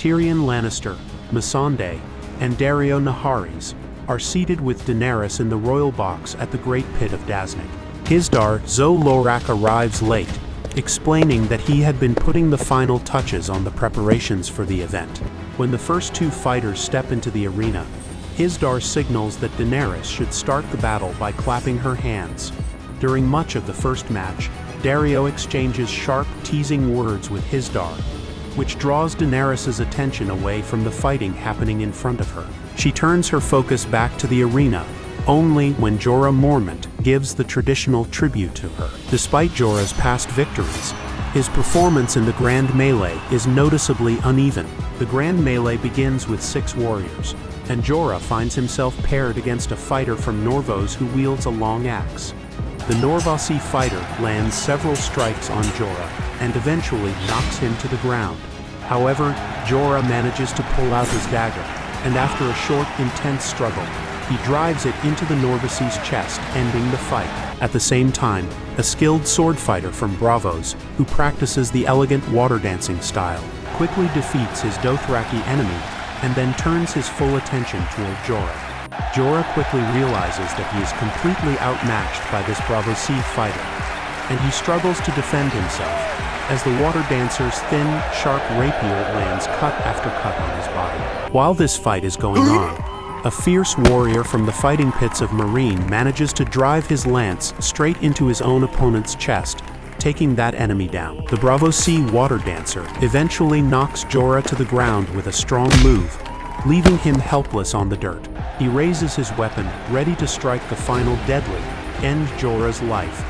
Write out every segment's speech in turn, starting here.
Tyrion Lannister, Missandei, and Daario are seated with Daenerys in the royal box at the Great Pit of Daenerys. Hizdahr Lorak arrives late, explaining that he had been putting the final touches on the preparations for the event. When the first two fighters step into the arena, Hizdahr signals that Daenerys should start the battle by clapping her hands. During much of the first match, Daario exchanges sharp, teasing words with Hizdahr, which draws Daenerys' attention away from the fighting happening in front of her. She turns her focus back to the arena, only when Jorah Mormont gives the traditional tribute to her. Despite Jorah's past victories, his performance in the Grand Melee is noticeably uneven. The Grand Melee begins with 6 warriors, and Jorah finds himself paired against a fighter from Norvos who wields a long axe. The Norvosi fighter lands several strikes on Jorah and eventually knocks him to the ground. However, Jorah manages to pull out his dagger, and after a short, intense struggle, he drives it into the Norvosi's chest, ending the fight. At the same time, a skilled sword fighter from Braavos, who practices the elegant water dancing style, quickly defeats his Dothraki enemy and then turns his full attention toward Jorah. Jorah quickly realizes that he is completely outmatched by this Braavosi fighter, and he struggles to defend himself as the water dancer's thin, sharp rapier lands cut after cut on his body. While this fight is going on, a fierce warrior from the fighting pits of Meereen manages to drive his lance straight into his own opponent's chest, taking that enemy down. The Braavosi water dancer eventually knocks Jorah to the ground with a strong move, leaving him helpless on the dirt. He raises his weapon, ready to strike the final deadly, end Jorah's life.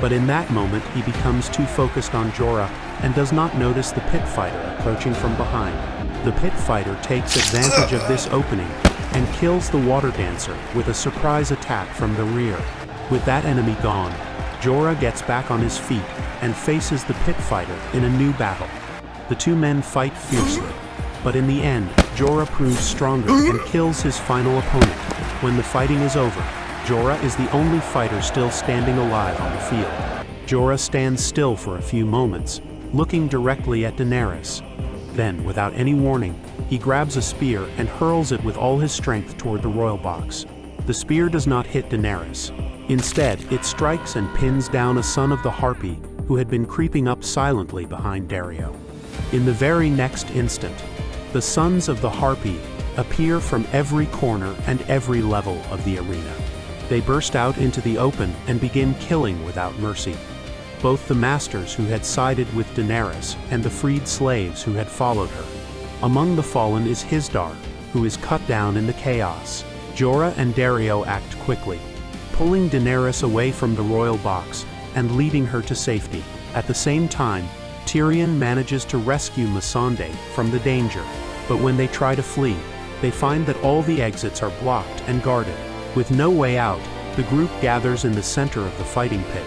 But in that moment, he becomes too focused on Jorah and does not notice the pit fighter approaching from behind. The pit fighter takes advantage of this opening and kills the water dancer with a surprise attack from the rear. With that enemy gone, Jorah gets back on his feet and faces the pit fighter in a new battle. The two men fight fiercely, but in the end, Jorah proves stronger and kills his final opponent. When the fighting is over, Jorah is the only fighter still standing alive on the field. Jorah stands still for a few moments, looking directly at Daenerys. Then, without any warning, he grabs a spear and hurls it with all his strength toward the royal box. The spear does not hit Daenerys. Instead, it strikes and pins down a son of the Harpy who had been creeping up silently behind Daario. In the very next instant, the sons of the Harpy appear from every corner and every level of the arena. They burst out into the open and begin killing without mercy. Both the masters who had sided with Daenerys and the freed slaves who had followed her. Among the fallen is Hizdahr, who is cut down in the chaos. Jorah and Daario act quickly, pulling Daenerys away from the royal box and leading her to safety. At the same time, Tyrion manages to rescue Missandei from the danger, but when they try to flee, they find that all the exits are blocked and guarded. With no way out, the group gathers in the center of the fighting pit,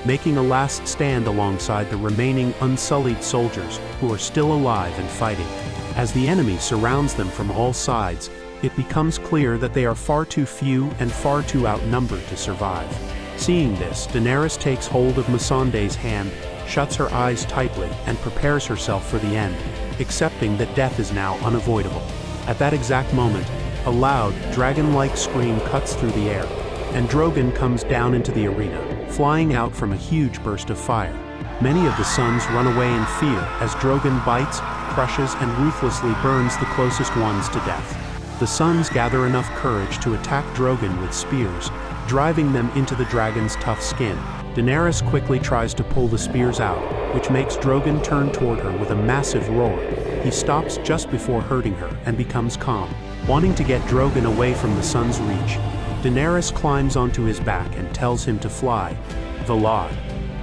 making a last stand alongside the remaining unsullied soldiers who are still alive and fighting. As the enemy surrounds them from all sides, it becomes clear that they are far too few and far too outnumbered to survive. Seeing this, Daenerys takes hold of Missandei's hand, shuts her eyes tightly, and prepares herself for the end, accepting that death is now unavoidable. At that exact moment, a loud, dragon-like scream cuts through the air, and Drogon comes down into the arena, flying out from a huge burst of fire. Many of the sons run away in fear as Drogon bites, crushes, and ruthlessly burns the closest ones to death. The sons gather enough courage to attack Drogon with spears, driving them into the dragon's tough skin. Daenerys quickly tries to pull the spears out, which makes Drogon turn toward her with a massive roar. He stops just before hurting her and becomes calm. Wanting to get Drogon away from the sun's reach, Daenerys climbs onto his back and tells him to fly, Valahd,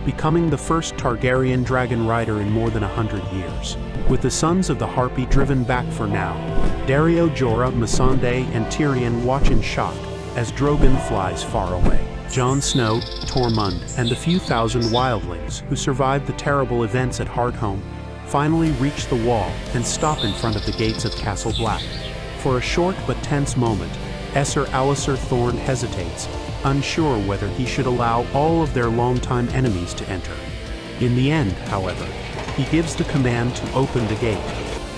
becoming the first Targaryen dragonrider in more than 100 years. With the sons of the Harpy driven back for now, Daario, Jorah, Missandei, and Tyrion watch in shock as Drogon flies far away. Jon Snow, Tormund, and the few thousand wildlings who survived the terrible events at Hardhome finally reach the wall and stop in front of the gates of Castle Black. For a short but tense moment, Esser Alliser Thorne hesitates, unsure whether he should allow all of their longtime enemies to enter. In the end, however, he gives the command to open the gate.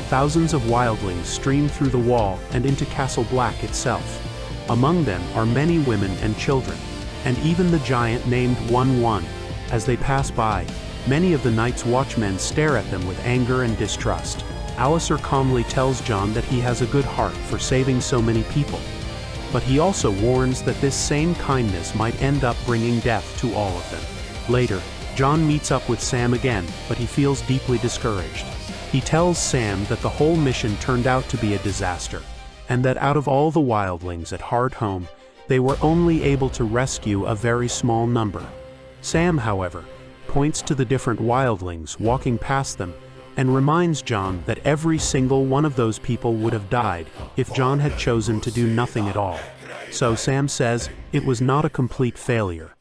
Thousands of wildlings stream through the wall and into Castle Black itself. Among them are many women and children, and even the giant named 1-1. As they pass by, many of the Night's Watchmen stare at them with anger and distrust. Alliser calmly tells Jon that he has a good heart for saving so many people, but he also warns that this same kindness might end up bringing death to all of them. Later, Jon meets up with Sam again, but he feels deeply discouraged. He tells Sam that the whole mission turned out to be a disaster, and that out of all the wildlings at Hardhome, they were only able to rescue a very small number. Sam, however, points to the different wildlings walking past them and reminds Jon that every single one of those people would have died if Jon had chosen to do nothing at all. So Sam says it was not a complete failure,